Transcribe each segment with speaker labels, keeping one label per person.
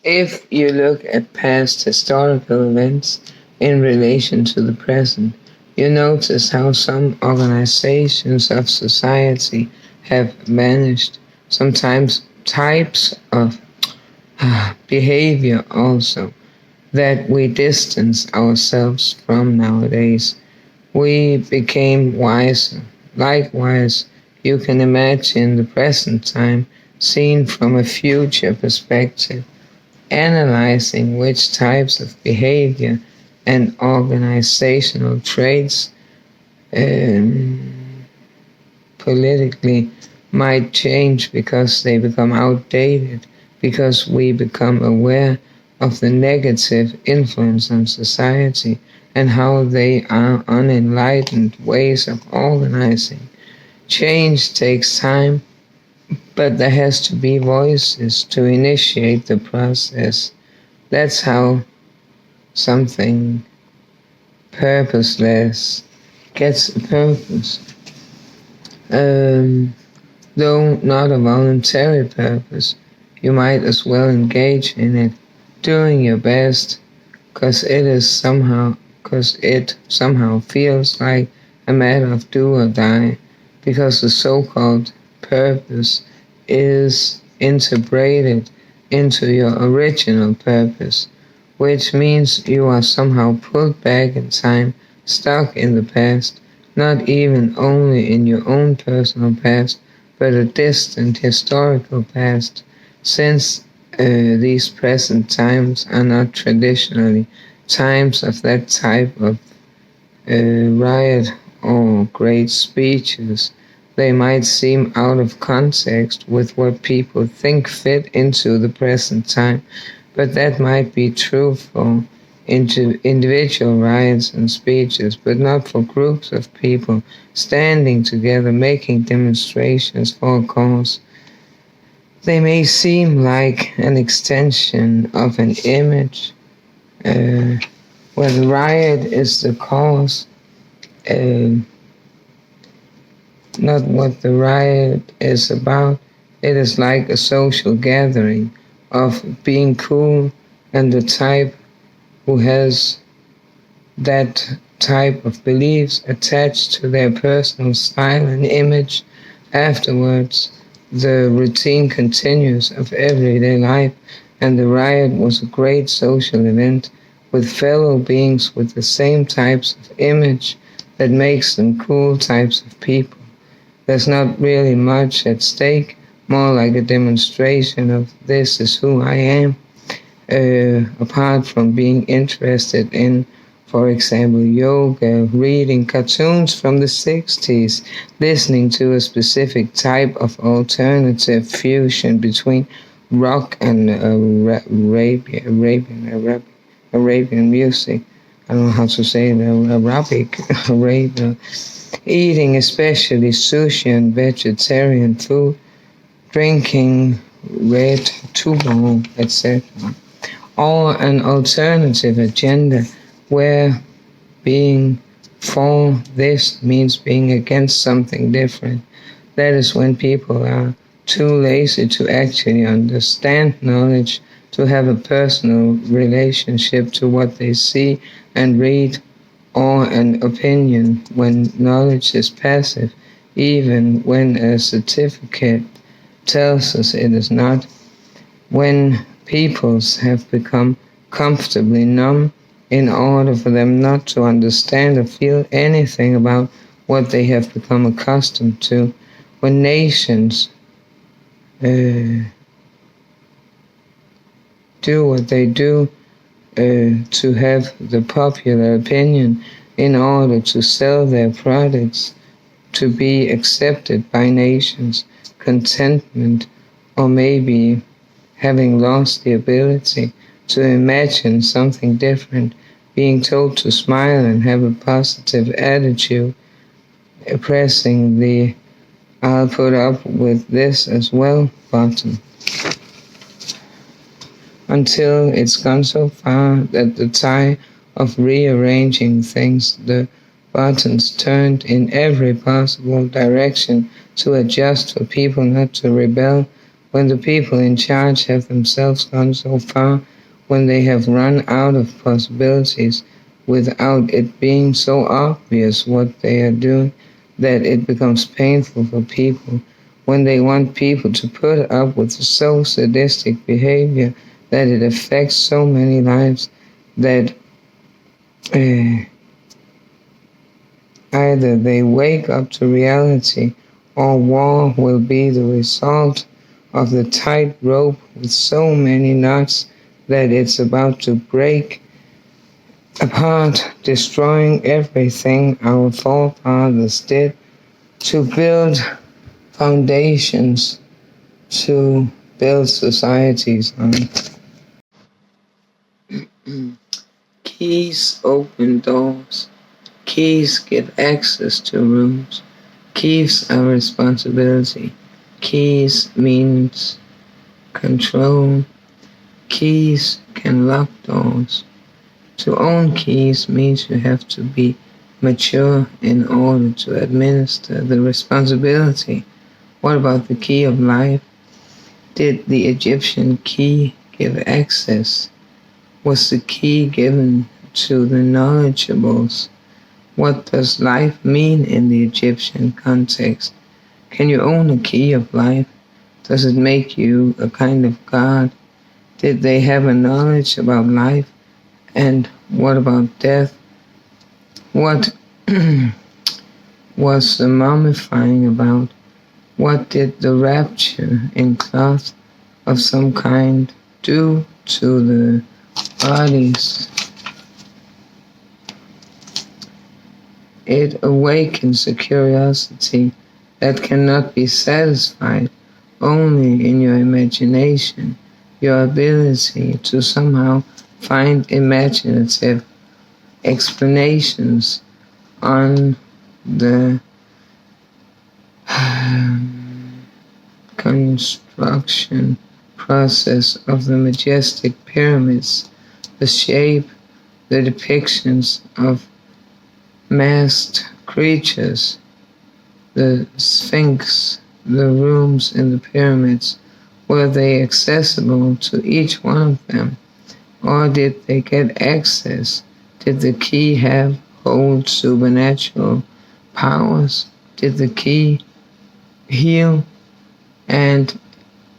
Speaker 1: If you look at past historical events in relation to the present, you notice how some organizations of society have vanished. Sometimes types of behavior also that we distance ourselves from nowadays. We became wiser. Likewise, you can imagine the present time seen from a future perspective, analyzing which types of behavior and organizational traits um, politically might change because they become outdated, because we become aware of the negative influence on society and how they are unenlightened ways of organizing. Change takes time, but there has to be voices to initiate the process. That's how something purposeless gets a purpose. Though not a voluntary purpose, you might as well engage in it, doing your best, cause it somehow feels like a matter of do or die, because the so-called purpose is integrated into your original purpose, which means you are somehow pulled back in time, stuck in the past, not even only in your own personal past, but a distant historical past, since these present times are not traditionally times of that type of riot or great speeches. They might seem out of context with what people think fit into the present time, but that might be true for individual riots and speeches, but not for groups of people standing together making demonstrations for a cause. They may seem like an extension of an image, where the riot is the cause, uh, not what the riot is about. It is like a social gathering of being cool and the type who has that type of beliefs attached to their personal style and image. Afterwards, the routine continues of everyday life, and the riot was a great social event with fellow beings with the same types of image that makes them cool types of people. There's not really much at stake, more like a demonstration of this is who I am, apart from being interested in, for example, yoga, reading cartoons from the 60s, listening to a specific type of alternative fusion between rock and Arabian music. I don't know how to say it, Arabic, eating especially sushi and vegetarian food, drinking red tubong, etc. Or an alternative agenda where being for this means being against something different. That is when people are too lazy to actually understand knowledge, to have a personal relationship to what they see and read, or an opinion when knowledge is passive, even when a certificate tells us it is not. When peoples have become comfortably numb in order for them not to understand or feel anything about what they have become accustomed to. When nations do what they do to have the popular opinion in order to sell their products, to be accepted by nations, contentment, or maybe having lost the ability to imagine something different, being told to smile and have a positive attitude, pressing the I'll put up with this as well button, until it's gone so far that the tide of rearranging things, the buttons turned in every possible direction to adjust for people not to rebel, when the people in charge have themselves gone so far, when they have run out of possibilities without it being so obvious what they are doing that it becomes painful for people, when they want people to put up with so sadistic behavior that it affects so many lives that either they wake up to reality or war will be the result of the tight rope with so many knots that it's about to break apart, destroying everything our forefathers did to build foundations, to build societies on. Keys open doors. Keys give access to rooms. Keys are responsibility. Keys means control. Keys can lock doors. To own keys means you have to be mature in order to administer the responsibility. What about the key of life? Did the Egyptian key give access? Was the key given to the knowledgeables? What does life mean in the Egyptian context? Can you own a key of life? Does it make you a kind of God? Did they have a knowledge about life? And what about death? What was the mummifying about? What did the rapture in cloth of some kind do to the bodies? It awakens a curiosity that cannot be satisfied only in your imagination, your ability to somehow find imaginative explanations on the construction process of the majestic pyramids, the shape, the depictions of masked creatures, the Sphinx, the rooms in the pyramids. Were they accessible to each one of them? Or did they get access? Did the key hold supernatural powers? Did the key heal? And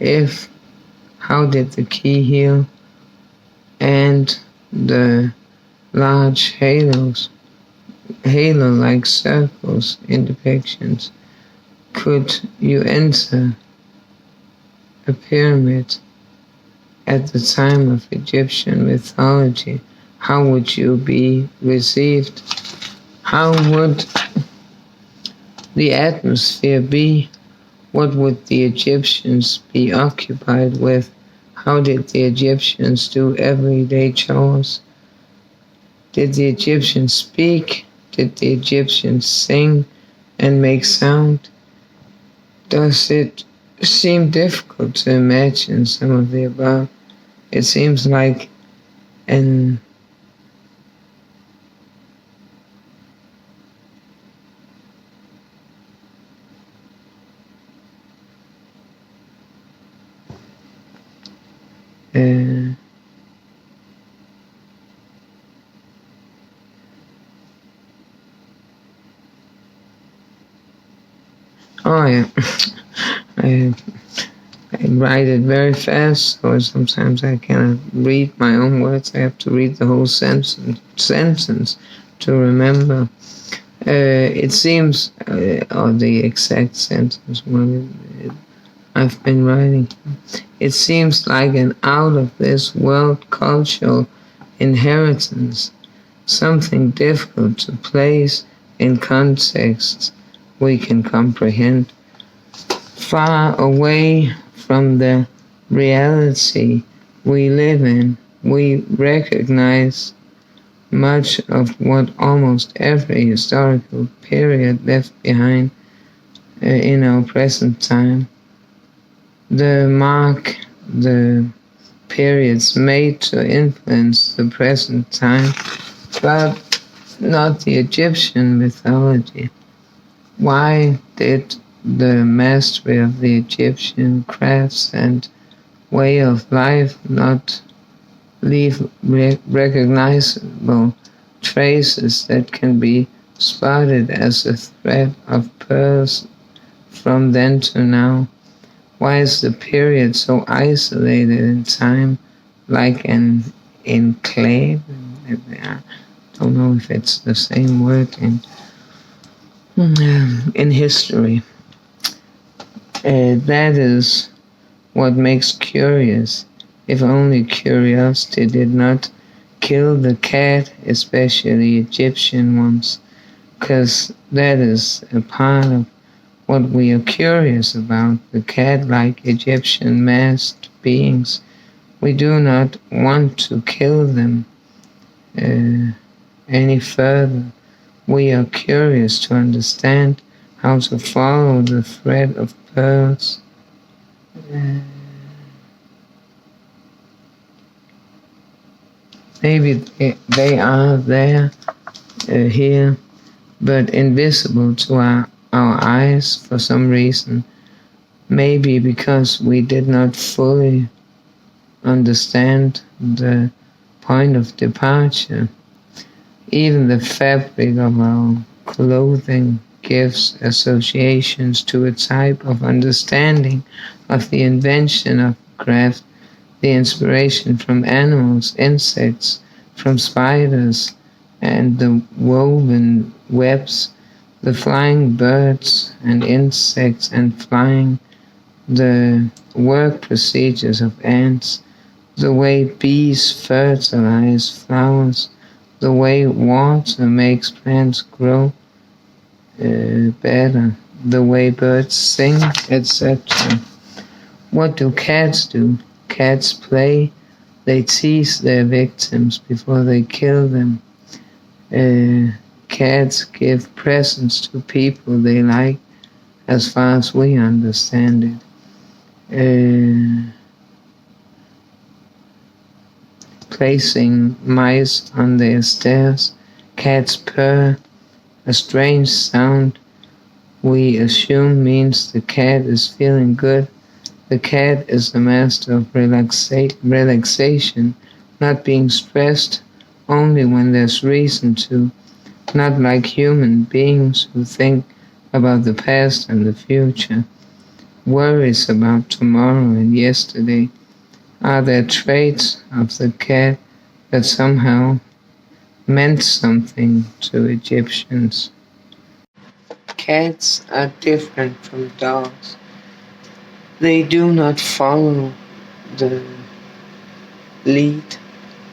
Speaker 1: if, how did the key heal? And the large halo-like circles in depictions. Could you enter a pyramid at the time of Egyptian mythology? How would you be received? How would the atmosphere be? What would the Egyptians be occupied with? How did the Egyptians do everyday chores? Did the Egyptians speak? Did the Egyptians sing and make sound? Does it seem difficult to imagine some of the above? It seems like an oh yeah. I write it very fast, so sometimes I cannot read my own words. I have to read the whole sentence to remember. It seems, or the exact sentence I've been writing. It seems like an out-of-this-world cultural inheritance, something difficult to place in contexts we can comprehend. Far away from the reality we live in, we recognize much of what almost every historical period left behind in our present time. The periods made to influence the present time, but not the Egyptian mythology. Why did the mastery of the Egyptian crafts and way of life not leave recognizable traces that can be spotted as a thread of pearls from then to now. Why is the period so isolated in time, like an enclave? I don't know if it's the same word in history. That is what makes curious. If only curiosity did not kill the cat, especially Egyptian ones, because that is a part of what we are curious about, the cat-like Egyptian masked beings. We do not want to kill them any further. We are curious to understand how to follow the thread of pearls. Maybe they are there, here, but invisible to our eyes for some reason. Maybe because we did not fully understand the point of departure. Even the fabric of our clothing gives associations to a type of understanding of the invention of craft, the inspiration from animals, insects, from spiders, and the woven webs, the flying birds and insects and flying, the work procedures of ants, the way bees fertilize flowers, the way water makes plants grow better, the way birds sing, etc. What do cats do? Cats play. They tease their victims before they kill them. Cats give presents to people they like, as far as we understand it. Placing mice on their stairs. Cats purr, a strange sound we assume means the cat is feeling good. The cat is the master of relaxation, not being stressed only when there's reason to, not like human beings who think about the past and the future. Worries about tomorrow and yesterday. Are there traits of the cat that somehow meant something to Egyptians? Cats are different from dogs. They do not follow the lead.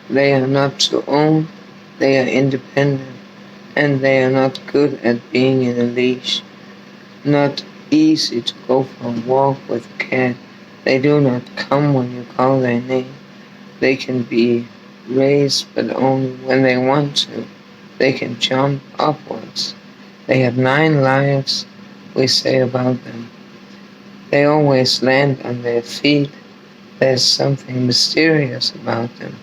Speaker 1: They are not to own. They are independent. And they are not good at being in a leash. Not easy to go for a walk with a cat. They do not come when you call their name. They can be raised, but only when they want to. They can jump upwards. They have 9 lives, we say about them. They always land on their feet. There's something mysterious about them.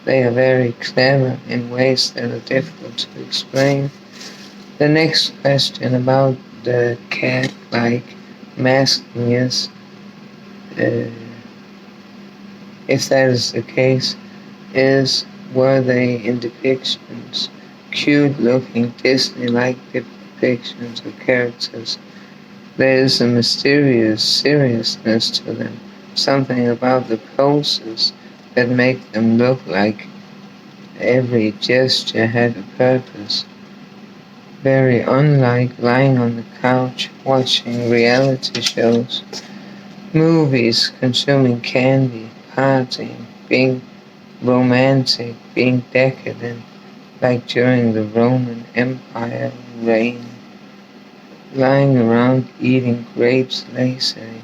Speaker 1: They are very clever in ways that are difficult to explain. The next question about the cat-like masking is, if that is the case, were they in depictions, cute-looking Disney-like depictions of characters? There is a mysterious seriousness to them, something about the poses that make them look like every gesture had a purpose. Very unlike lying on the couch watching reality shows, movies, consuming candy, partying, being romantic, being decadent, like during the Roman Empire reign. Lying around eating grapes lazily,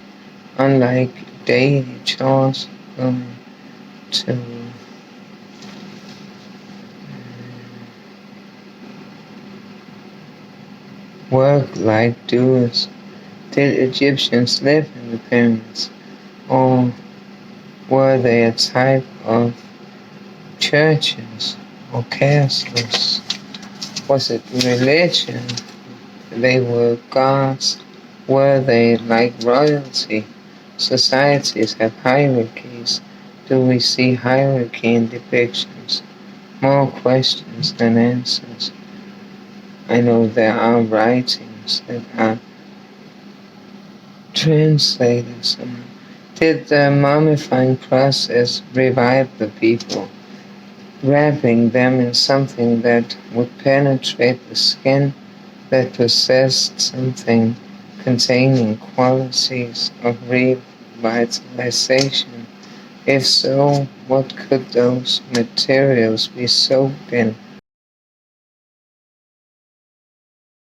Speaker 1: unlike daily chores, going to work like doers. Did Egyptians live in the pyramids, or were they a type of churches or castles? Was it religion? They were gods Were they like royalty? Societies have hierarchies. Do we see hierarchy in depictions? More questions than answers. I know there are writings that are translated somehow. Did the mummifying process revive the people, wrapping them in something that would penetrate the skin, that possessed something containing qualities of revitalization? If so, what could those materials be soaked in?